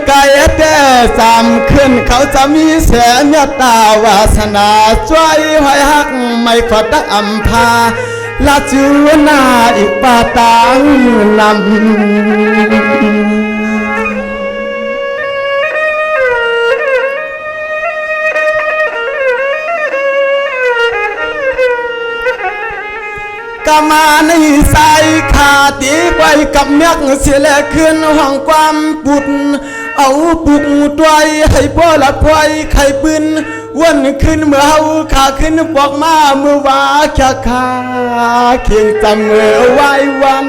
ไก่แต่สามขึ้นเขาจะมีแสนเมตตาวาสนาช่วยหอยหักไม่ขอดักอำพาลาจูนาอีกป่าตังนำกามาในสายขาตีไว้กับเมียกเสียแลขึ้นห้องความปุดเอาปุกตัวให้พ่อละพวยไข่ปืนวันขึ้นเมื่อเฮาขาขึ้นบอกมาเมื่อว่าแค่ขาเคียงจำเมื่อไว้วัน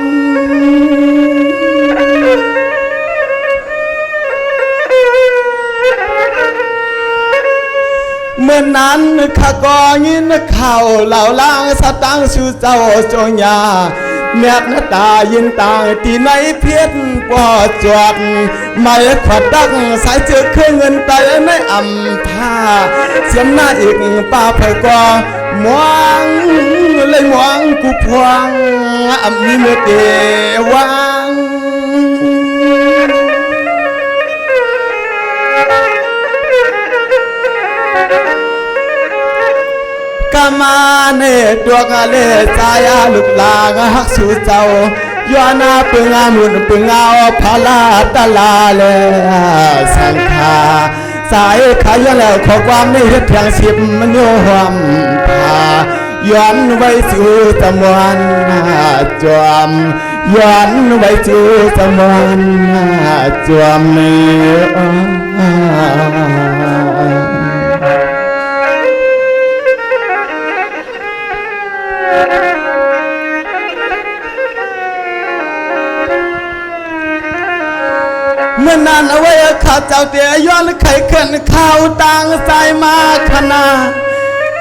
เมื่อนั้นข้าก็ยินข่าวเหล่าล่างสตังสู่เจ้าจงยาแม่หน้าตายินต่างที่ในเพียรปอดจวดไม่ขวัดดักสายเจือเครื่องเงินไตไม่อำพาเสียมหน้าอีกป้าไผ่ก็มองเลยมองกูพวงมีเมื่อเดวังกามาเนดวงเลสายาลุกลางหักสู่เจ้าย้อนเปิงอามุนเปิงเอาพาลาตลาเลสังขาสายขายแล้วขอความในเฮ็ดเพียงสิบมันโยหวมพาย้อนไว้สู่จำวันจวมย้อนไว้สู่จำวันจวมเนื้เมื่อนานเอาไว้ข้าเจ้าเตียย้อนไข่เขินข้าวต่างสายมาขนา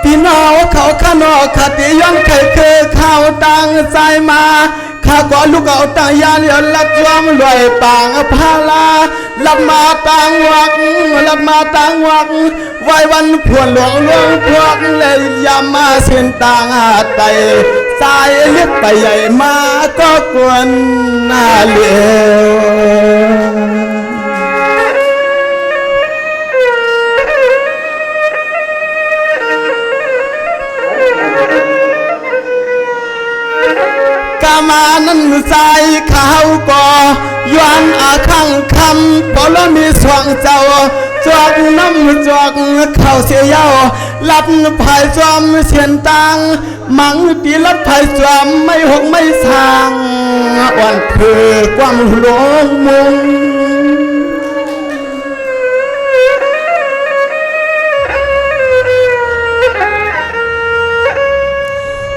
พี่น้องเขาข้านอกข้าเตียย้อนไข่คือข้าวต่างสายมาข้าก็ลูกเอาต่างยาเลียวลักจวมรวยปางพาลาลับมาต่างวักลับมาต่างวักไว้วันพวนหลวงหลวงพวกเลยยามาเส้นต่างไตสายเลือดไปใหญ่มาก็กวนหน้าเลี้ยวกามานั้นใส่ข้าวก่อย้อนอาข้างคำพอแล้วมีสว่างเจ้าจวกน้ำจวกเข้าเสียยาวลับภายจอมเสียนตังมังตีลับภายจอมไม่หกไม่สร้างวันคือกว้างหลงมุง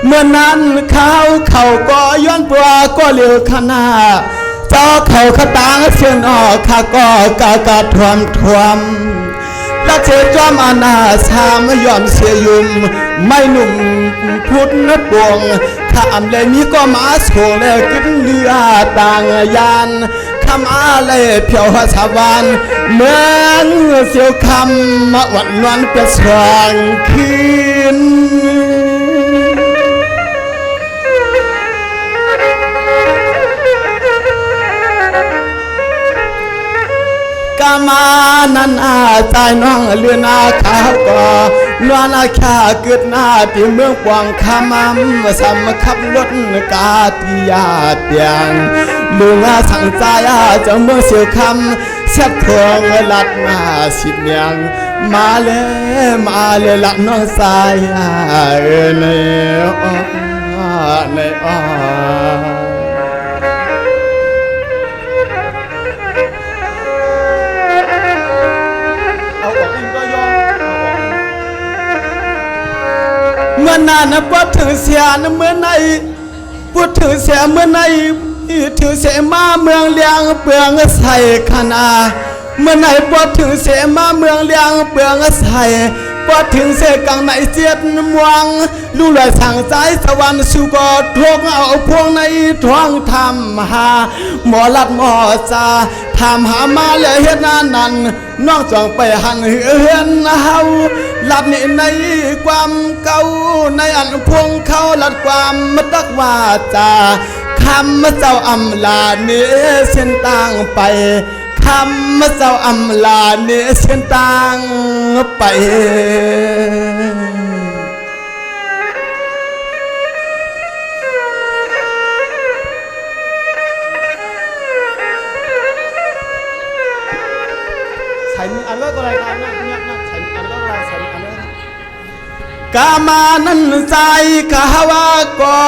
เมื่อนั้นเขาก็ย้อนปัวก็เลี้ยวขนาเจ้าเขาขตางเสียนออกข้าก็กาทวมและเจจอมอาณาสามยอมเสียยุมไม่หนุ่มพุทธนปวงข้ามเลยมีก็มาโฉงเลยกินเรือต่างยานคำอาเลยเพียวสาวันเหมือนเสียวคำมาวันวันเป็นสว่างคืนกามานั้นใจน้องเลือนาข้าวก่อนวลนาข้าเกิดหน้าที่เมืองกวางขามสามขับรถกาติยาเตียงลุงสั่งใจเจ้าเมืองเสียวคำเสียบทองลัดมาสิบเนียงมาเลยละน้องสายในอ้อเมื่อนานพูดถึงเสียนเมื่อไหนพูดถึงเสียเมื่อไหนถึงเสียมาเมืองเลียงเปลืองใส่ขนาเมื่อไหนพูดถึงเสียมาเมืองเลียงเปลืองใส่พูดถึงเสียกังในเสียดมวงลูกหลายสั่งใจสวรรค์สุกอทวงเอาพวงในท้องทำหาหมอลัดหมอซาทำหามาเลยเฮ็ดนั้นน้องจองไปหันเฮือนเฮาลัดนี่ในความเก่าในอันพวงเขาลัดความมตักว่าจาคำเจ้าอำลาเนื้อเส้นต่างไปค ำเจ้าอำลาเนเสียนต่างไปใส่อันเลิกอะไรกันนะเนี่ยนะใส่อันเลิกอะไรใส่อันเลิกกามานั้นใจกะฮาวาก่อ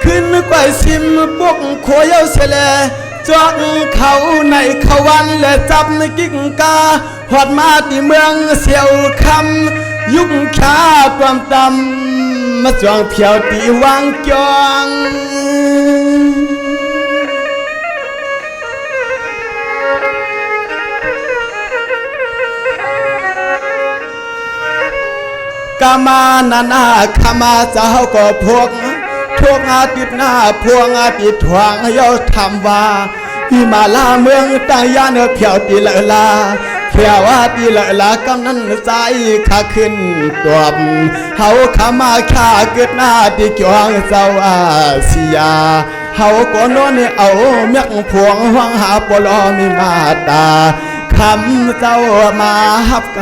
ขึ้นกว่าซิมบุกโคยเอาเสลจอกเขาในเขาวันและจับกิ๊กกาหอดมาที่เมืองเสียวคำยุคขาความตำมาจวงเพียวตีวางจองกามานานาขมาเจ้าก็พวกอาทิตย์หน้าพวงอาทิตย์ทวงเย้าทำว่าที่มาลาเมืองตั้งยานเพียวตีละลาเพียวว่าตีละลากำนั้นใจข้าขึ้นตัวเฮาขามาข้าเกิดหน้าที่จวงเจ้าอาเซียเฮาก็นอนเอาเมียงพวงหวังหาปลอมีมาตาคำเจ้ามาฮับก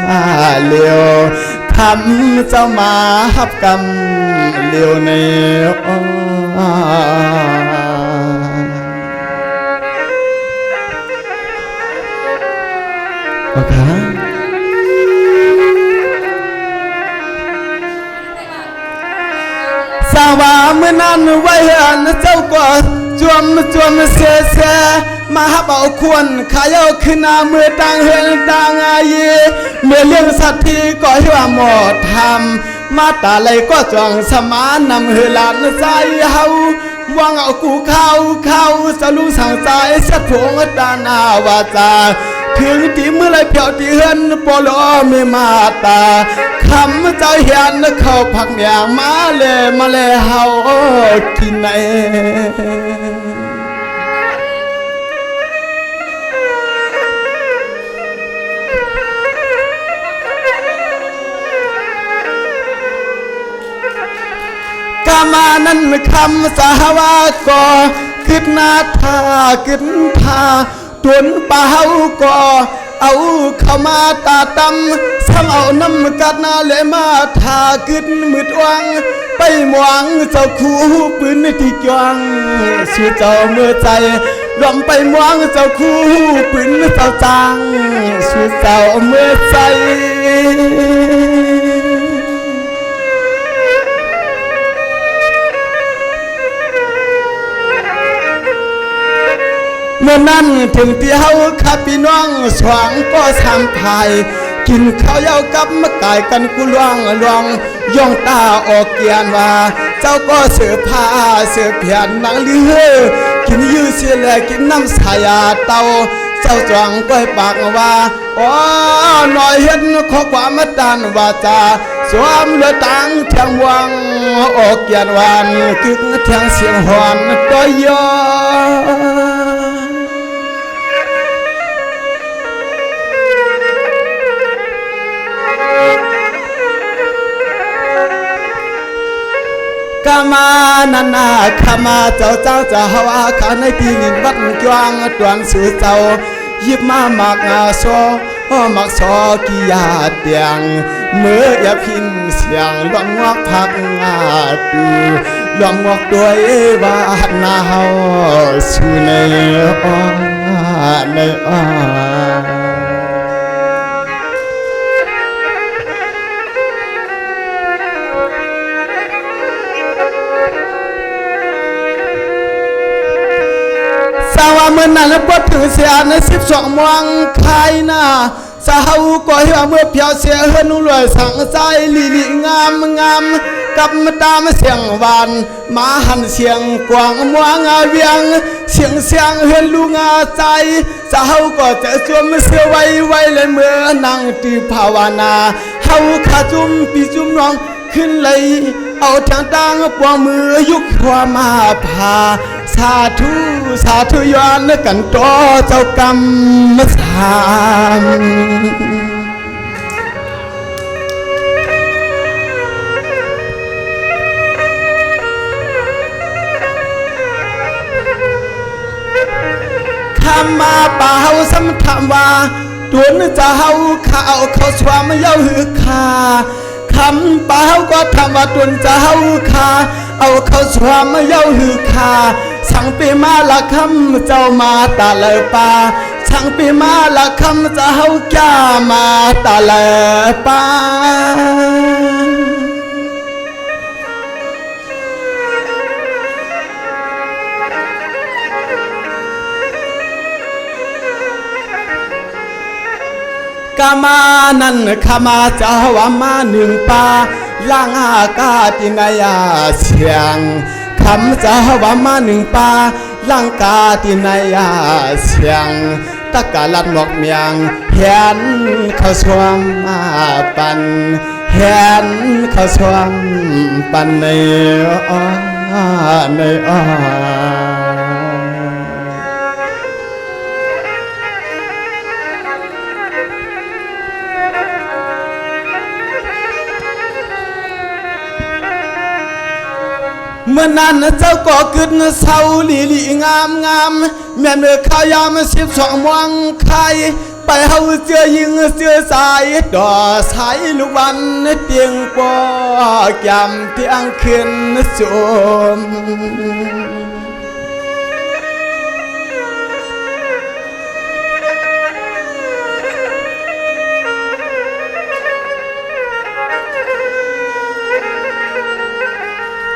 ำเลียวคำเจ้ามาฮับกำเลียวในโอเคสาวาเมื่อนั้นไว้อันเจ้าก็จวมเสียมาฮับเอาควรขายเอาขึ้นนาเมื่อต่างเฮลต่างอายีเมื่อเลี้ยงสัตว์ที่ก็ให้ว่าหมดทำมาตาไหลก็จองสมานนำเฮลานใจเฮาวางเอากูเข้าสลุงสั่งใจสัตว์ผงตานาวาจาถึงที่เมื่อไรเพียวที่เฮินปลอไม่มาตาคำเจ้าเห็นเข้าผักเมียมาเลยเฮาที่ไหนกามานั้นคำสาวาก็ขึ้นนาทาขึ้นทาตุนป่าเฮาก็เอาเข้ามาตาตำซ้ำเอาน้ำกัดนาเลมาทาขึ้นมืดวังไปหมวงเจ้าคู่ปืนที่จวงสู่เจ้าเมื่อใจลอมไปหมวงเจ้าคู่ปืนเจ้าจางสู่เจ้าเมื่อใจเมื่อนั้นถึงที่เฮาขับพี่น้องสว่างก็ทำภายกินข้าวเย้ากับมะกายกันกุลวงย่องตาออกเกียนว่าเจ้าก็เสือผ้าเสือเพียนนางลือกินยื้อเสียแลกินน้ำสายาเตาเจ้าจวงก็ปากว่าอ๋อหน่อยเห็นข้อความมาตานว่าจาสวมเลือตังเทียงวังออกเกียนวันกึกเทียงเสียงหอนก็ย่อกามานานาขามาเจ้าจะหาวาขาในที่นินวัดกวางตวนสู่เจ้าหยิบมาหมากโซมักซอกิยาเตียงเมื่ออย่าพินเสียงลองงอกพักตูลองงอกด้วยว่านาเฮาสู่ในว่าเมื่อนั้นปวดถึงเสียใน12 มวงใครน่ะสาวก็เหี่ยวเมื่อเพียวเสียเฮือนรวยสังใจลีงามกับมาตามเสียงหวานมาหันเสียงกวางมวงเวียงเสียงเฮือนลุงใจสาวก็จะสวมเสื้อไว้เลยเมื่อนั่งตีภาวนาเฮาขาจุ่มปีจุ่มน้องขึ้นเลยเอาทางต่างปวงมือยุกความมาพาสาธุย้อนกันต่อเจ้ากรรมสามคำมาป่าเฮาส คำว่าตุนจะเฮาข้าวเขาสวามเย้าหือคาคำป่าก็ทำว่าตุนจะเฮาคาเอาเขาสวามเย้าหือคาสั่งปีมาละคำเจ้ามาตาเลยป่าสั่งปีมาละคำจะเฮาแก่มาตาเลยป่ากามานั่นขามาเจ้าว่ามาหนึ่งป่าล่างอากาศที่นายเสียงคำเจ้าว่ามาหนึ่งป่าล่างกาที่นายเสียงตะกาลัดหมอกเมียงเห็นเขาสวมมาปันเห็นเขาสวมปันในอ้อเมื่อนั้นเจ้าก็กึดเศร้าลีงามแม่เมื่อข้าวยาม12 มวงไข่ไปเฮาเจือยิงเจือสายดอสายลูกวันเตียงปอกยำเที่ยงคืนสม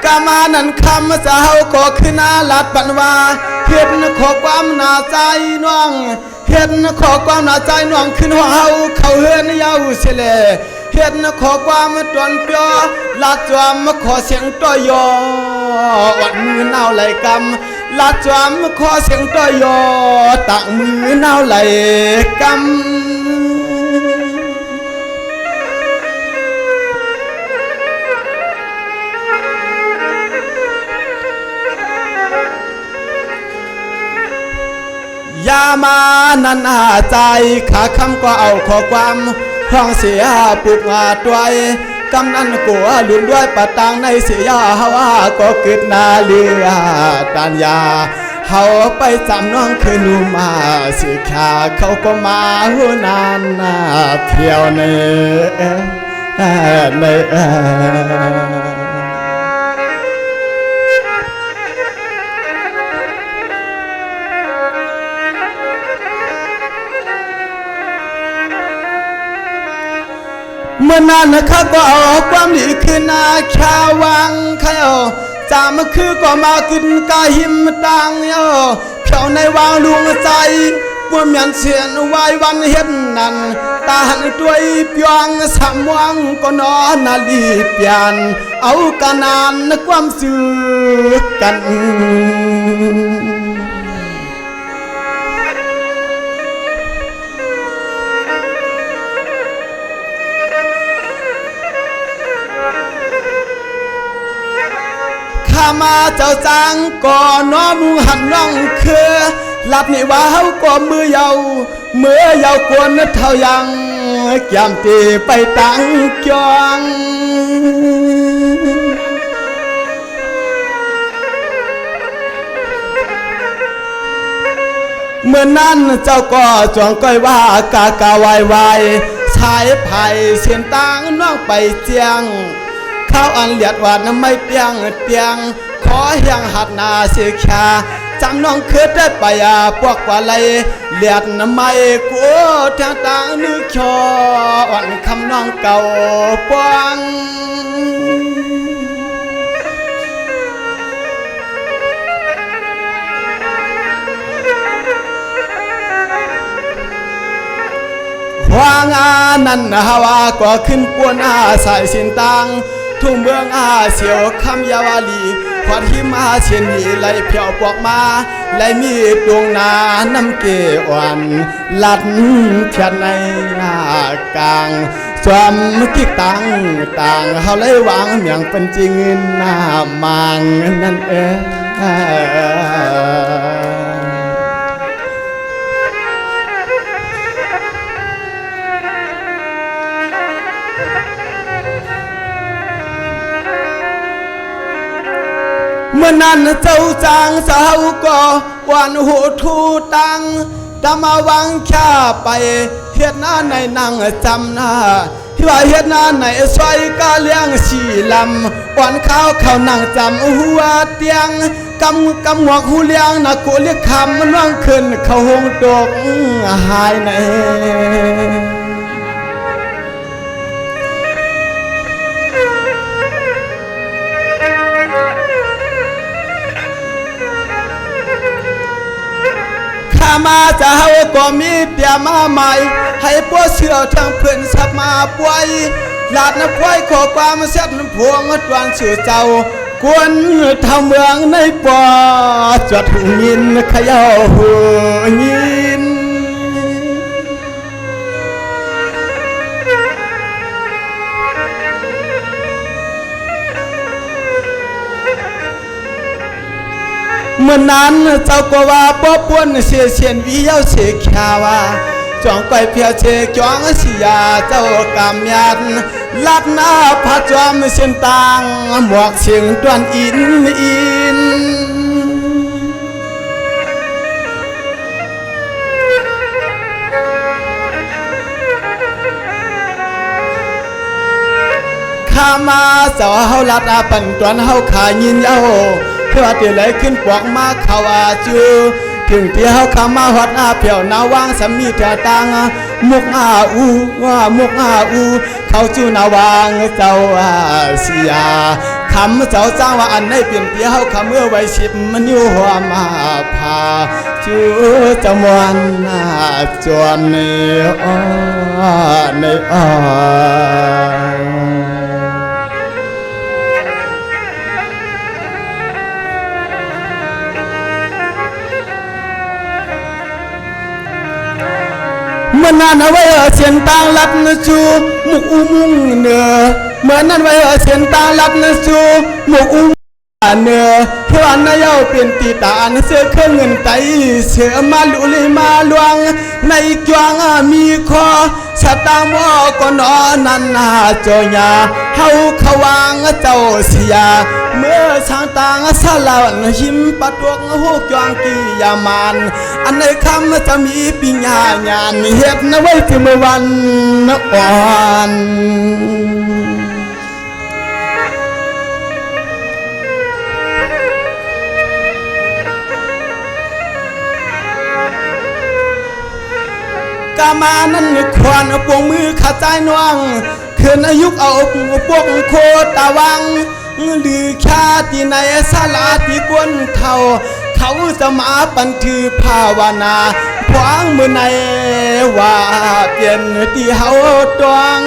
กามานั่นคำจะเฮาก็คือนาลัดปันว่าเห็นขอความน่าใจน้องเห็นขอความน่าใจน้องขึ้นหัวเฮาเขาเฮือนเย้าเสลเห็นขอความตวนเปียลาจวมขอเสียงต่อยอวัดมือเน่าไหลกำลาจวมขอเสียงต่อยอตักมือเน่าไหลกำยามานันอาใจขาคำก็เอาขอความห้องเสียปุกมาด้วยกำนันกัวลุนด้วยปะตังในเสียฮาวาก็เกิดนาเลียตันยาเฮาไปจำน้องคือนูมาสิขาเขาก็มาหัวนานนาเที่ยวในเมื่อนั้นข้าก็เอาความดีคืนนาชาวังข้าจามคือก็มาขึ้นกาหิมตังเพียวในวางดวงใจปวดเมียนเสียนไว้วันเห็นนั้นตาหันด้วยเปียงสามวังก็นอนนาลีเปลี่ยนเอากันนานความสื่อกันข้ามาเจ้าจางก่อน้อมูหันน้องคือหลับนี่ว่าเฮาก็มือเยาวกวนเท่ายังยามตีไปตั้งจองเมื่อนั้นเจ้าก็จวงก้อยว่ากาวายสายไผ่เสียนตังน้องไปเจียงข้าวอันเลียดหวานไม่เปียงขอเฮียงหัดนาเสียขาจำน้องเคยได้ไปพวกว่าไรเลียดไม่กูแทงต่างนึกชออ่อนคำน้องเก่าปองวางนั่นฮาวาก็ขึ้นปวนสายสินตังทุ่งเมืองเสียวคำยาวาลีขวัญหิมเชียนนีไหลเพียวปอกมาไหลมีดวงนาน้ำเกวันลัดเทียนในหน้ากลางสวมกิกต่างเฮาเลยวางเมียงเป็นจริงหน้ามังนั่นเองเมื่อนั้นเจ้าจางสาวก็หวานหูทูตัง ตามาวังแค่ไปเฮ็ดหน้าในนางจำหน้าที่ว่าเฮ็ดหน้าในซอยกาเลี้ยงสีลำอ่อนข้าวเขานั่งจำหัวเตียงกำหัวหูเลี้ยงนักกูเรียกคำมันว่างขึ้นเขาหงตกหายในข้ามาจะเฮาก็มีเตียมาใหม่ให้พวกเสือทั้งเพื่อนสับมาป่วยหลาดนับไว้ขอความเสียดพวงดวนชื่อเจ้ากวนทำเมืองในปอจดหูยินขย่าหูยินเมื่อนั้นเจ้าก็ว่าป้อป้วนเสียเสียนวิเย้าเสียขาวาจองไปเพียเชจองเสียเจ้ากำยันลัดหน้าผาจอมเส้นต่างหมวกเสียงตวนอินข้ามาเจ้าเฮาลัดปันตวนเฮาขายินเย้าเพื่อเตียไหลขึ้นปวกมาเขาจูถึงที่เฮาขามาฮอดเพียวนาวางสามีเถอตังมุกอูว่ามุกอูเขาจูนาวางเจ้าเสียคำเจ้าจ้างว่าอันในเปลี่ยนเตียเฮาขาเมื่อไว้สิบมันอยู่หัวมาพาจูจมวนจวนในอ้อเมื่อนั้นไว้เสียนตางลัดนจูมุกอุมุงเนื้อเมื่อนั้นไว้เสียนตางลัดนจูมุกอุเนื้อเพื่อนนายเอาเป็นตีตานเสือเครื่องเงินไตเสือมาลุลิมาลวงในจวงมีคอสตางมอก็นอนันนาจอยาเฮาขวางเจ้าเสียเมื่อสางตางสลาวหิมปะตวกหูจวงกียามานอันในคำจะมีปิญญาญาณเฮ็ดนไว้ที่เมื่อวันอ่อนกามานั้นควรปวงมือขาใจนวงคืนอายุเอาพวกโคตาวังหรือชาติในสาลาที่กวนเท่าเขาจะมาปันถือภาวนาพวางมือในว่าเปลี่ยนที่เฮาตวง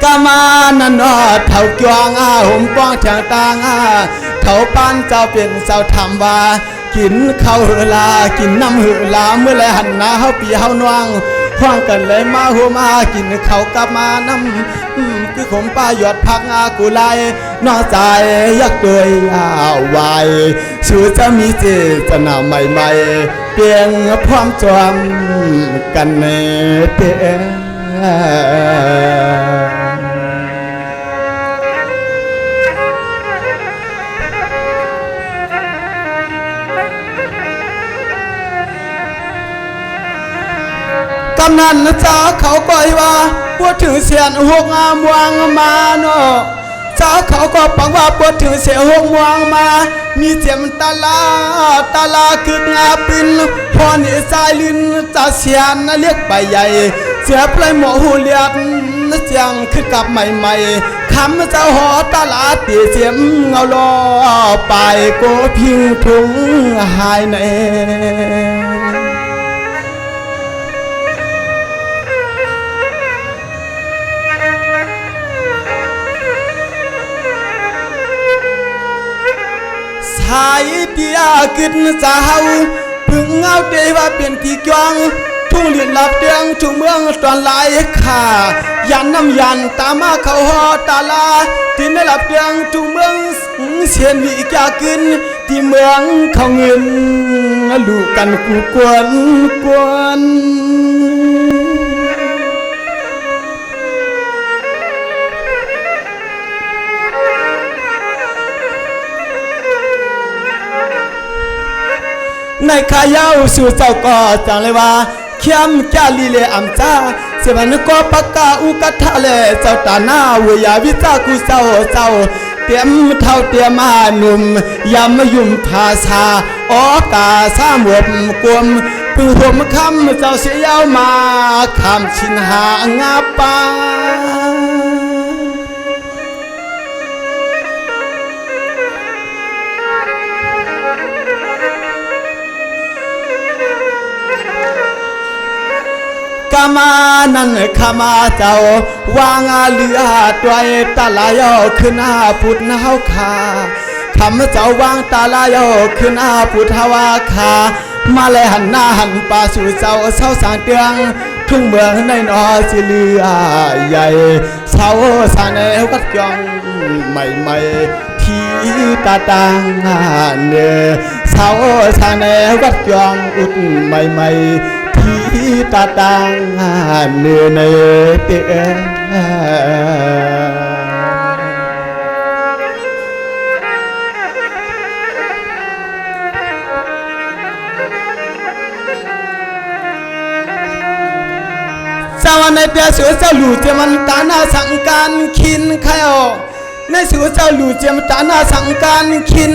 กามานันเท่าจวงหุ่มป้องเถียงตางเท่าปานเจ้าเป็นเจ้าทำว่ากินข้าวหือลากินน้ำหือลาเมื่อไรหันหน้าเฮาปีเฮานวงห้องกันเลยมาหัวมากินข้าวกับมาน้ำคือขมป้าหยอดพักกูไลนอกใจยักตัวยาววายชื่อจะมีเจตนาใหม่ๆเปลี่ยนพร้อมจอมกันในเตกำนันเจ้าเขาก็ว่าพูดถึงเสียนหกมวงมาเนาะเจ้าเขาก็ปังว่าพูดถึงเสียหกมวงมามีเสียมตาลาคืองาปินพอนี่สายลินจะเสียนเรียกไปใหญ่เสียปลายหมอหูเลียดเสียงขึ้นกับใหม่ๆคำเจ้าหอตาลาตีเสียมเงาล้อไปโกพิงทุงหายในหายเตียกินจะเฮาพึ่งเงาเตว่าเป็นที่จวงทุ่งเลียนหลับเตียงทุ่งเมืองตอนไหลขายันน้ำยันตามมาเขาหอตาลาที่ในหลับเตียงทุ่งเมืองเสียนวิกากินที่เมืองเขาเงินลูกกันกูกวน ในขายาวสู่เจ้าก็จังเลยว่าเข้มแก่ลีเลอำจ้าเสมันก็ปากกาอุกัทะเลเจ้าตาหน้าเวียวิจากูเจ้าเตรียมเท่าเตรียมมาหนุ่มยามมายุ่มภาษาออกาสามวบกวมปือผมคำเจ้าเสียาวมาคำชินหางาปากามานั่นขามาเจ้าวางอาเลือตัวตาลายขึ้นอาพุทธเฮาคาคำเจ้าวางตาลายขึ้นอาพุทธวาคามาเลยหันหน้าหันป่าสู่เจ้าเศร้าสางเตียงทุ่งเมืองในนอสิเลือใหญ่เศร้าสางในวัดยองใหม่ๆที่ตาต่างเนื้อเศร้าสางในวัดยองอุดใหม่ๆที่ตาต่างเนื้อในเตียงสาวในเปียเสือเจ้าหลู่เจมันตาหน้าสังการคินใครออกในเสือเจ้าหลู่เจมันตาหน้าสังการคิน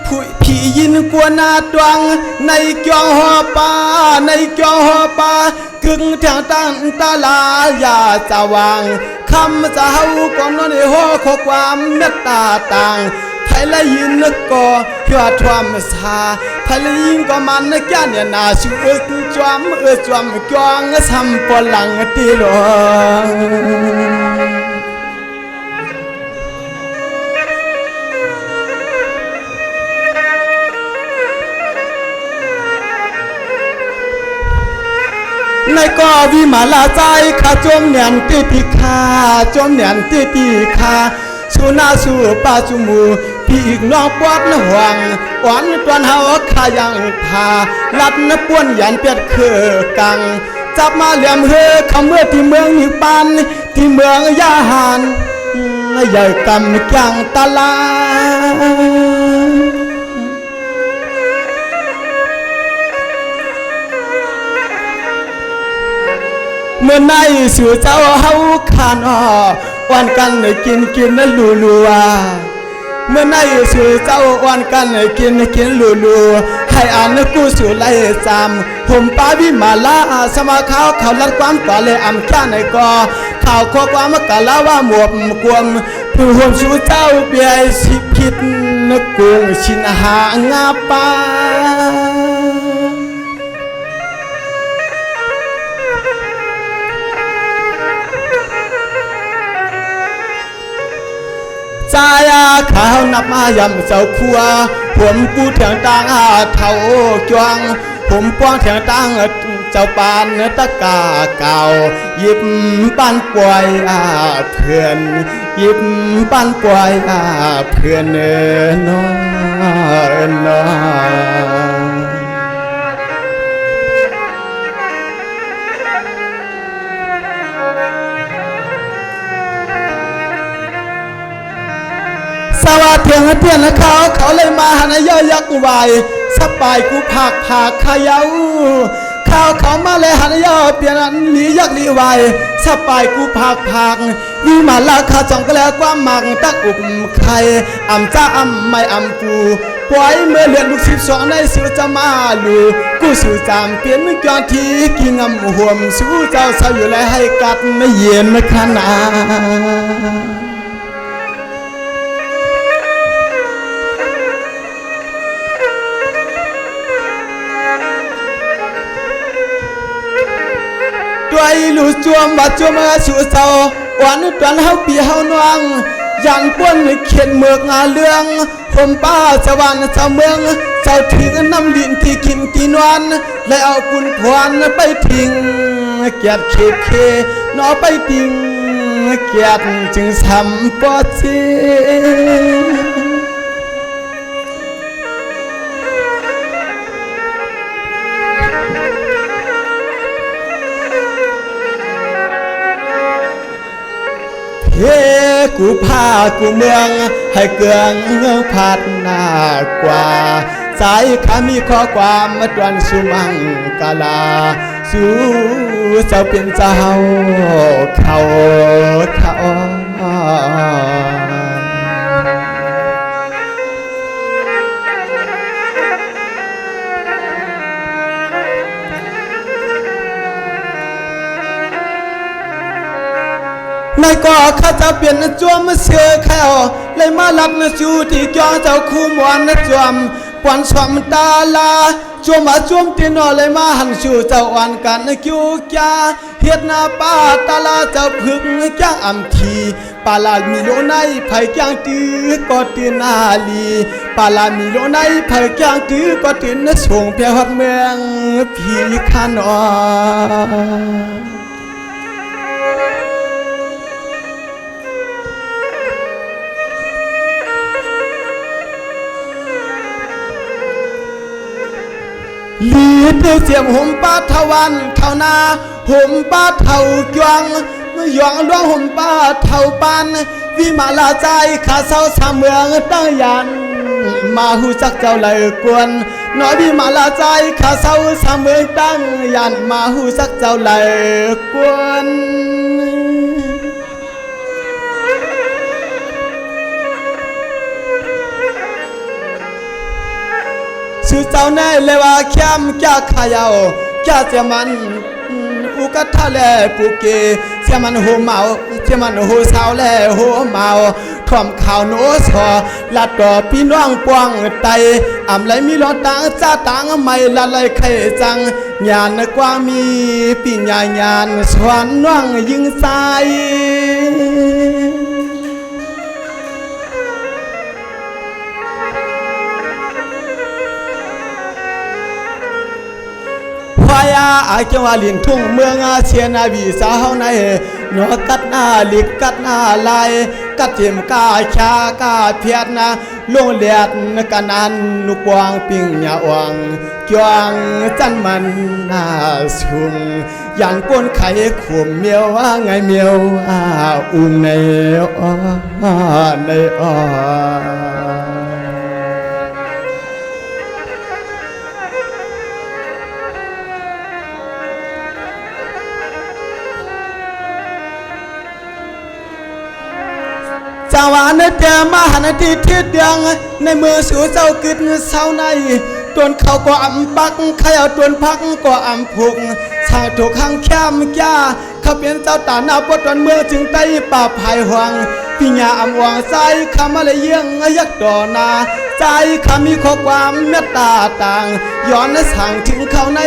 ผู้ผียินกวนนาดวงในเกี่ยวหอปาในเกี่ยวหอปากึ่งแถวตั้งตาลาอย่าจะวางคำจะเฮาก่อนนอนในหัวขอความเมตตาต่างไทยละยินก็เพื่อทวามสาไทยละยินก็มันในแก่เนี่ยนาชูจวมจวมกวางทำปลังตีหลวงในก็วิมาลาใจข้าจมเนียนติติคาจมเนียนติติคาสุนาสุปาจุมูพี่อีกน้องปวดนห่วงอ่อนตวนเฮาขายังพาลัดนป่วนยันเปียดคือกังจับมาเหลี่ยมเฮคำเมื่อที่เมืองนิปานที่เมืองยาหานใหญ่กำจังตะลาเมื่อในสู่เจ้าเฮาขานอวันกันกินนั้นลัวเมื่อในสู่เจ้าวันกันกินลัวให้อ่านกูสู่ไล่จำผมป้าวิมาลาสมาเขาลัดความต่อเลยอำแค่ในก็ข่าวข้อความกะลาว่าหมวบกวมผู้ห่วงสู่เจ้าเบียสิผิดนกุงชินหางาปาใจข้าวนับมายำเจ้าครัวผมกูเถียงต่างเท่าจวงผมป้องเถียงต่างเจ้าปานตะกาเก่าหยิบปานป่วยเพื่อนหยิบปานป่วยเพื่อนน้อยสวัสดีเพื่อนเขาเลยมาหันย่อยักษ์วายสบายกูผักขายาวเขามาเลยหันย่อเปลี่ยนอันลียักษ์ลีวายสบายกูผักวิมาลาคาจองก็แล้วความมักตักอุบไข่อ่ำจ้าอ่ำไม่อ่ำกูปล่อยเมื่อเลือนลูก12ในสิวจะมาลูกูสู่จามเปลี่ยนก่อนที่กิ่งห่วมสู้เจ้าสาวอยู่และให้กัดไม่เย็นไม่ขนาด้วยลูกจวมบาดจวมสู่เศร้าวันตอนเฮาปีเฮานวงยันป้วนเขียนเมือกงาเรื่องผมป้าสวรรค์เจ้าเมืองเจ้าถึงน้ำดินที่กินที่นวลและเอาปุ่นพรไปทิ้งเกียรติเคนอไปทิ้งเกียรติจึงทำปอดเสีเฮ้กูพากูเมืองให้เกืองพัดหน้ากว่า สายขามีข้อความมาตวนสุมังกาลาสู่เจ้าเป็นเจ้าเขาในก็ข้าจะเปลี่ยนจวมเสือแขวเลยมาลับนจูที่จองเจ้าคู่มวนจวมปวนสวมตาลาจวมมาจวมตีนอเลยมาหันชูเจ้าอ่อนกันคิวจาเฮ็ดนาป้าตาลาเจ้าพึงจ้างอัมทีปาลามีโลในไผ่จ้างตื้อก็ตื่นนาลีปาลามีโลในไผ่จ้างตื้อก็ตื่นนส่งเพียหัดเมืองพี่ขานอลีเพื่อเสียมห่มป้าทวันเท่านาห่มป้าเท่าจวงยองล่วงห่มป้าเท่าปันวิมาลาใจข้าเศร้าสามเมืองตั้งยันมาหูจักเจ้าเลยกวนน้อยวิมาลาใจข้าเศร้าสามเมืองตั้งยันมาหูจักเจ้าเลยกวนชื่อเจ้าแน่เลยว่าเข้มแก่ขายาวแก่เสียมันอุกทะเลปุเกเสียมันหัวเมาเสียมันหัวสาวแลหัวเมาท่วมข่าวโนสอลัดต่อพี่น้องปวงไตอำไรมีรถตังจ้าตังไม่ละเลยใครจังญาณกว่ามีปีญาณสวนน้องยิงใสอาเกี่ยวลินทุ่งเมืองเชียนาวีสาวในหนอกัดหน้าลิกกัดหน้าลายกัดเจียมกาชากาเพียรนะลงเลียดกันนันนุกวางปิงยาวังจวงจันมันน่าสุงอย่างก้นไข่ข่มเมียวไงเมียวอุ้งในอ้อจาวานในเตียมาหันที่ทิศยังในมือสู่เจ้ากินเศร้าในต้นเขาก็อ่ำปักใครเอาต้นพักก็อ่ำพุกชางถูกข้างแคมจ้าเขาเป็นเจ้าตาหน้าปดวันเมื่อจึงไต้ป่าภายหวังพี่ญาอ่ำวางใจคำอะไรเยี่ยงยักษ์ดอนาใจคำมีข้อความเมตตาต่างย้อนสั่งถึงเขาใน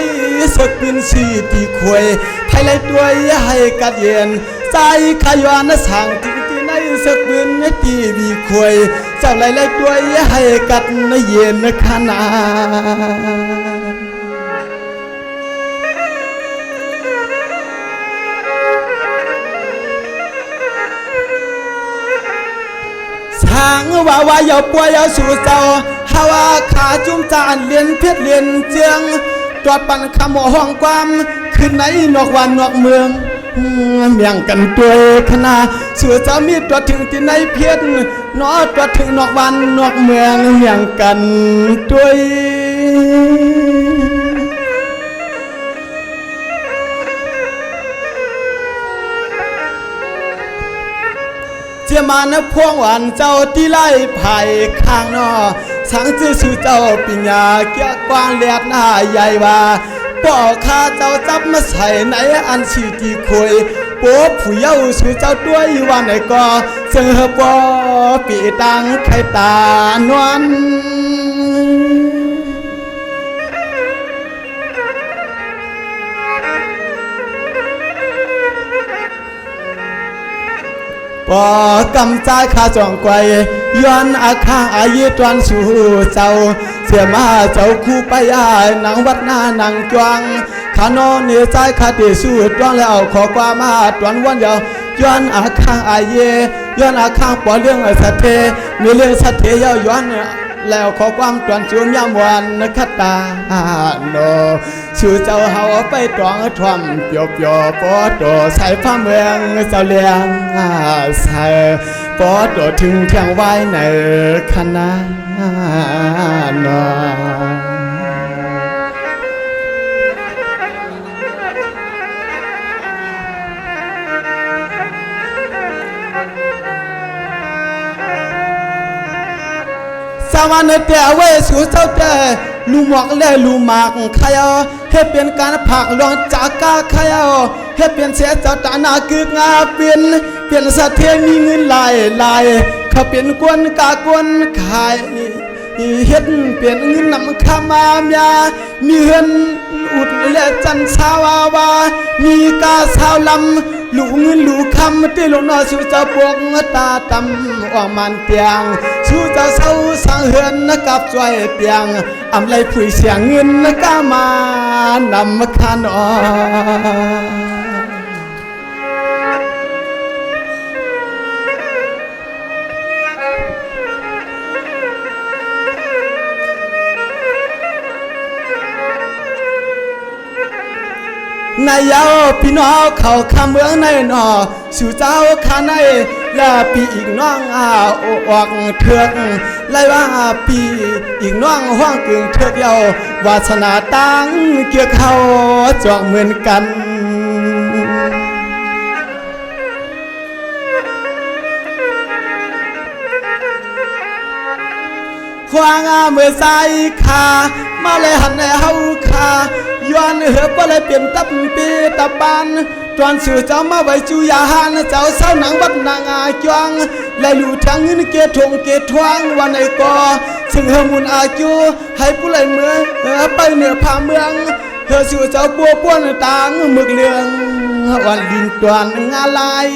สึกเป็นชีตีควยไทยเลยตัวให้กัดเย็นใจขย้อนสั่งถึงสักบืนตีบีควยเจ้าไหลตัวให้กัดเย็นขนาช่างว่าอย่าป่วยอย่าสู่เจ้าฮาวาขาจุ่มจานเลียนเพชรเลียนเจียงตรวจปันคำห้องความขึ้นในนอกวันนอกเมืองเมียงกันตัวขนาเสือจะมีตัวถึงที่ในเพียรนอตัวถึงนอกวันนอกเมืองเมียงกันตัวเจียมานพวงหวานเจ้าที่ไล่ไผ่ข้างนอสังจื้อชื่อเจ้าปิญญาเกี่ยกว้างเลียดหน้าใหญ่ว่าป่อข้าเจ้าจับมาใส่ในอันชีตีคุยโป๊ผู้เย้าสู่เจ้าด้วยวันไหนก็เสือปอปีตังไข่ตานวลปอกำใจข้าจองไกวย้อนอาข้างอายุตวนสู่เจ้าเสียมาเจ้าคู่ไปนางวัดหน้านางจวงข้านอนเนื้อใจข้าติสู้ตวงแล้วขอความมาตวนวันเดียวย้อนอาข้างอาเยย้อนอาข้างปอเรื่องสัตเทมีเรื่องสัตเทเย้าย้อนแล้วขอความตวนจูมยามวันคตาโนชื่อเจ้าเฮาไปตวงทวมเปียวเปียวปอโตใส่ผ้าเมืองเจ้าเลี้ยงใส่ปอโตถึงเที่ยงไว้ในคณะน วันแต่เว้สู่เจ้าแต่ลูหมอกและลูหมากใครเอาเฮ็ดเป็นการผักลวงจากกาใครเอาเฮ็ดเป็นเสียเจ้าตาหน้ากึกงาเป็นสะเทียนมีเงินหลายเขาเป็นกวนกากวนขายเฮ็ดเป็นเงินนำคามามยามีเฮือนอุดและจันทาวาวามีกาสาวลำลูเงินลูคำที่ลงนอสู่เจ้าปวกตาตำออกมันเตียงสู่เจ้าเศร้าสังเฮือนกับช่วยเตียงอำไรผุยเสียงเงินกามานำคานอนายยาวพี่น้องเขาคำเมืองในนอสู่เจ้าขาในและปีอีกน้องออกเถือกไล่ว่าปีอีกน้องห้องกึ่งเถือกเยาววาสนาตั้งเกี่ยวเขาจอกเหมือนกันควางเมื่อใส่ขามาเลยหันในเฮาขาย้อนเหือบว่าเลยเปลี่ยนตับปีตะปานตอนสู่เจ้ามาไว้จูยาหานเจ้าเศร้าหนังวัดนางอาจวงและอยู่ทางเงินเกทงเกทวงวันไอ้กอซึ่งเฮมุนอาจูให้ผู้ไหลเมืองไปเหนือพาเมืองเธอสู่เจ้าบัวป้วนต่างเมืองเลืองวันดินตวนงาลาย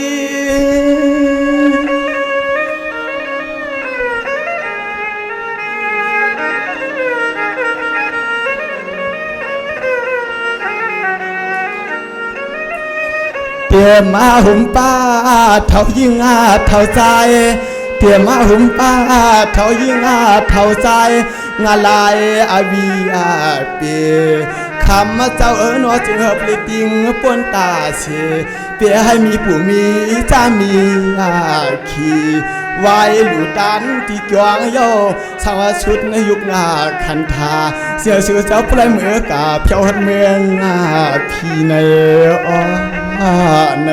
เตรียมมาหุ่มป้าเท่ายิ่งเท่าใจเตรียมมาหุ่มป้าเท่ายิ่งเท่าใจงาลายอาวีอาเปียคำเจ้าหนอจึงเฮปลิติงปนตาเชเปียให้มีผู้มีจะมีขีไว้หลุดันที่กวางโยสาวชุดในยุคนาคันธาเสียชื่อเจ้าปลายมือกาเพียวหัดเมืองพี่ในใน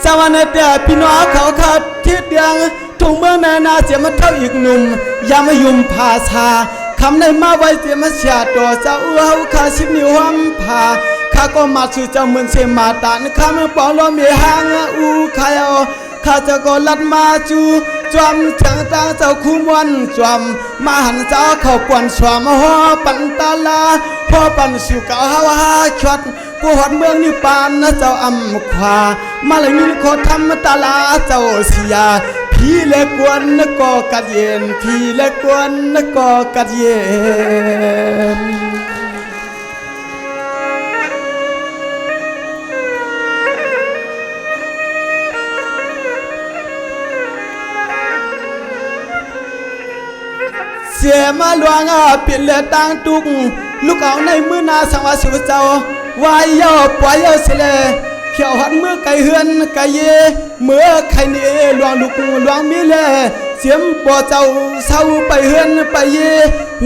สวรรค์เดียพี่น้องเขาขัดทิศยังทุ่งเมืองนาเสียมาเท่าอีกหนุ่มยามายุ่มภาชาคำในมาไว้เสียมาเสียตัวเจ้าเฮาขาชิบนิ้วห้ำผาข้าก็มาสู่เจ้าเมืองเสมาตานข้าเมืองปอลมีหางใครเอาข้าจะก็ลัดมาจูจอมเฉียงตาเจ้าคู่มวนจอมมาหันเจ้าเขาปวนสวมหัวปันตาลาพ่อปันสู่เก่าฮาวาชดผู้หอดเมืองนิปานนะเจ้าอำขวามาเลยมีขอทำตาลาเจ้าเสียพี่เล็กวนนก็กัดเย็นพี่เล็กวนนก็กัดเย็นเสียมาหลวงเปลี่ยนเลยตั้งตุกลูกเอาในมือนาสังวาสุเจ้าวายเยาปล่อยเยาเสลเขียวหันมือไก่เฮือนไก่เย่เมื่อไข่เน่หลวงลูกหลวงมีเล่เสียมปอเจ้าเศร้าไปเฮือนไปเย่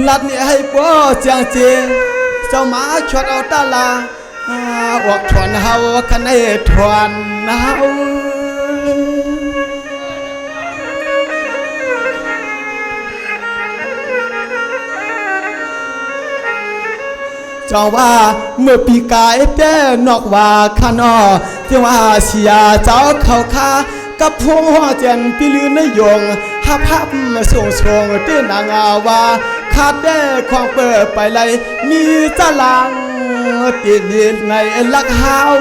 ลัดเนี่ยให้ปอเจียงเจเจ้ามาชดเอาตาลาออกถอนเฮาคันให้ถอนเฮาเจ้าว่าเมื่อปีกายแป้นอกว่าขานอเจ้าว่าเสียเจ้าเขาคากับพวงเจนปีลือนยงฮับส่งเต้นนางาวาขาดได้ความเปิดไปเลยมีจลังติดดินในลักหาว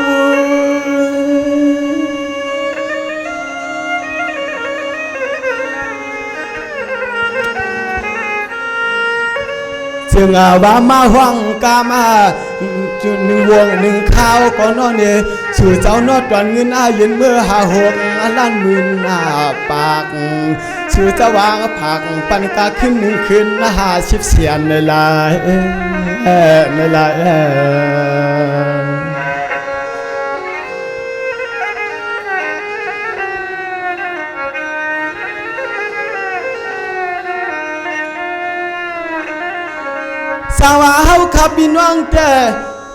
จึงว่ามาห้องกามาจุดหนึ่งวงหนึ่งข้าวก็นอนเนี่ยสู่เจ้านอดตอนเงินยืนเมื่อ56 ล้านหมื่นปากสู่เจ้าวางผักปันกาขึ้น1 คืน50 เสียนในลายในลาย าวาเฮาขับพี่น้องแต่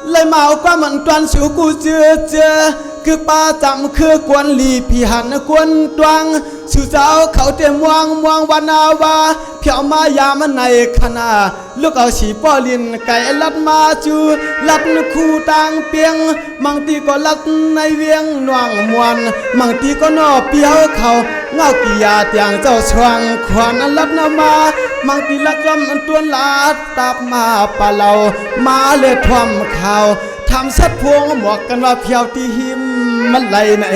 เลยมาเอาความมันตวนสู่กูเจอคือป้าจำคือกวนลีพี่หันกวนตวงสู่เจ้าเขาเต็มวางวานาวาเพียวมายามันในขณะลูกเอาสีป้อลินไก่ลัดมาจูลัดคู่ต่างเปียงมังตีก็ลัดในเวียงหน่วงมวนมังตีก็นอเปียวเขาเงากียาเตียงเจ้าชวงขวานลัดนามามังตีลัดจำอันตัวลาดตับมาปะเหลามาเลยทวมข่าวทำสัดพวงหมวกกันว่าเพียวตีหิมมันไหลนะ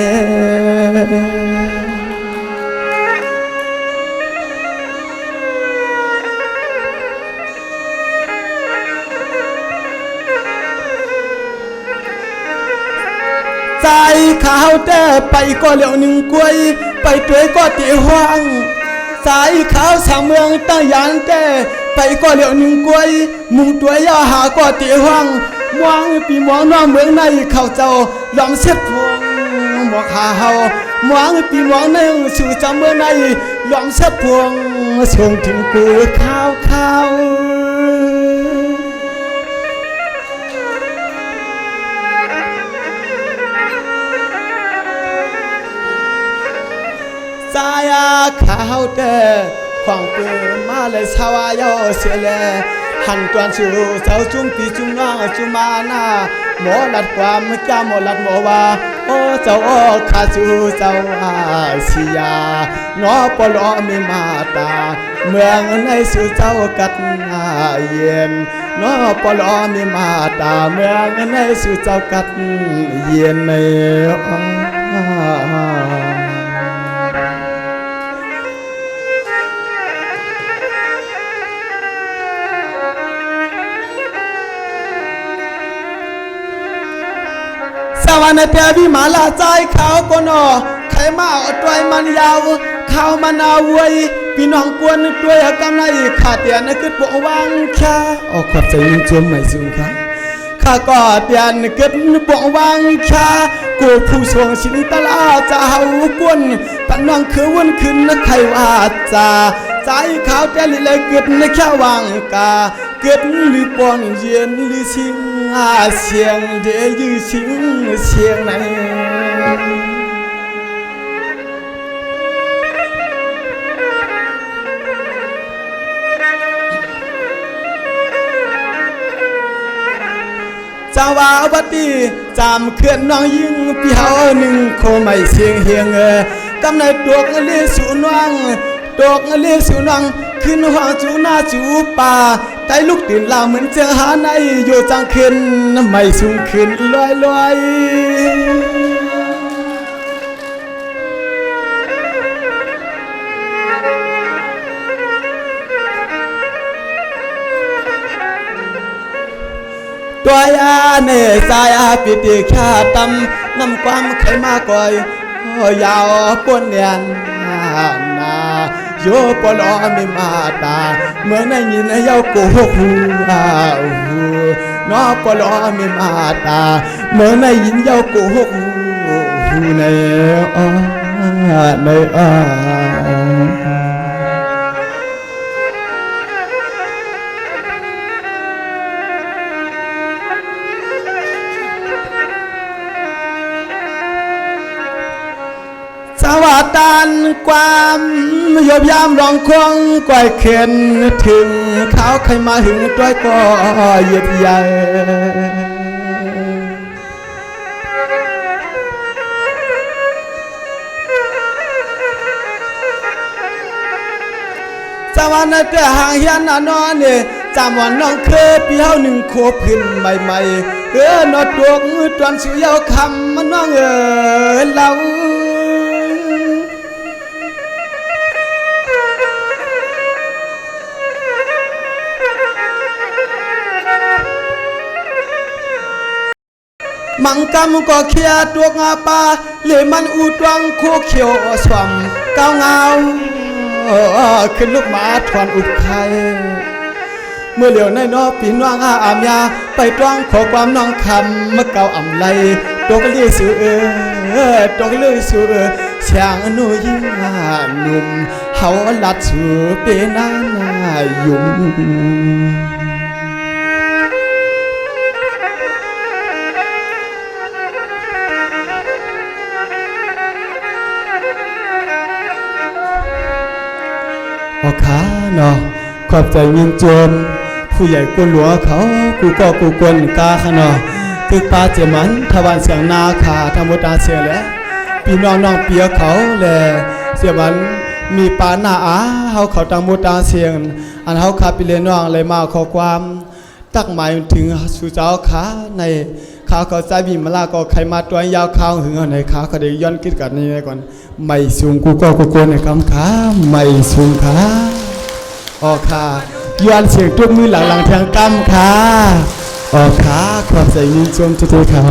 ใจขาวแต่ไปก็เหลียวหนึ่งกล้วยไปด้วยก็ตีห้องสายขาวสามเมืองตั้งยานแต่ไปก็เหลียวหนึ่งกล้วยมุ่งตัวยาหาก็ตีห้องมองปีมองน้องเมืองในเข้าเจ้าลอมเสียดพวงหมวกหาเฮามองปีมองในสู่เจ้าเมืองในลอมเสียดพวงส่งถึงกูข้าวสายขาวแต่ความเปิดมาเลยชาวายเสียแลหันตวนสู่เสาจุ้มปีจุ้มน้องจุมาหน้าหมอลัดความจ้าหมอลัดหมอว่าโอ้เจ้าข้าสู่เจ้าเสียน้อปลอมีมาตาเมืองในสู่เจ้ากัดเย็นน้อปลอมีมาตาเมืองในสู่เจ้ากัดเย็นในสวรรค์เปียวิมาลาใจเขาก็นอใครมาเอาตัวมันยาวข้าวมันเอาไว้พี่น้องกวนตัวกำไรขาดเตียนคือปวงวางแค่ออกขอบใจยิ่งจมไม่สูงค่ะข้าก็เตียนเกิดปวงวางแค่กูผู้ทรงชินตลาจะเฮากวนปันน้องคือวันขึ้นนะใครว่าจะใจขาวแต่ลิเลยเกิดในแค่วางกาเกิดลิปอนเย็นลิสิงเสียงเดียยือสิงเสียงไหนจาวาวตีจำเขื่อนน้องยิ่งพี่เฮาหนึ่งโคไม่เสียงเฮียงกำในตัวกเลี้ยสูน้องตัวกเลี้ยสูน้องขึ้นห้องจูหน้าจูป่าไตลูกตื่นลาเหมือนเจอหาในโยจังขึ้นไม่สูงขึ้นลอยตัวยาเนสายาปิติแค่ตำน้ำความไขมาก่อยยาวปนเนียนนาโยปลอมีมาตาเมื่อในยินเยาโกหูน้อปลอมีมาตาเมื่อในยินเยาโกหูในสวัสดันความยบยามรองควงก่อยเข็นถึงเขาใครมาหึงด้วยก็เหยียดใหญ่สวัสดิ์แต่ห่างเฮียนนอนเนี่ยจำวันน้องเคยปีเฮาหนึ่งโคขึ้นใหม่นอดตัวตอนสิวยาวคำมันน้องเรามังกำก็เขียตัวงาปาเลยมันอูตวังโคเขียวสวมเก้าเงาขึ้นลูกหมาทวนอุดไข่เมื่อเหลียวในนอปีน้องอามยาไปตวังขอความน้องคำเมื่อเก่าอ่ำไหลตัวก็เลี้ยสือตัวก็เลี้ยสือเสียงหนูยิ่งหนุ่มเขาลัดสือเป็นหน้ายุ่ม ออกขาเนาะขอบใจยิงโจมผู้ใหญ่กุนหลวงเขากูก็กูกวนกาขนาดตึกปาเจมันทวันเสียงนาขาธรรมดาเสียแหละพี่น้องน้องเปียเขาแลเสียมันมีปาหน้าอาเฮาเขาตังมุตาเสียงอันเฮาคาปิเลน้องเลยมาขอความตักหมายถึงสู่เจ้าขาในขาเขาใจบีมาลาก็ใครมาตัวยาวข้าวหึงในขาเขาได้ย้อนคิดกันนี่ก่อนไม่สูงกูก็กูกวนในคำขาไม่สูงขาออกขาย้อนเสียงทุกมือหลังๆทางกำขาออกขาขอบใจยินชมทุกทีขา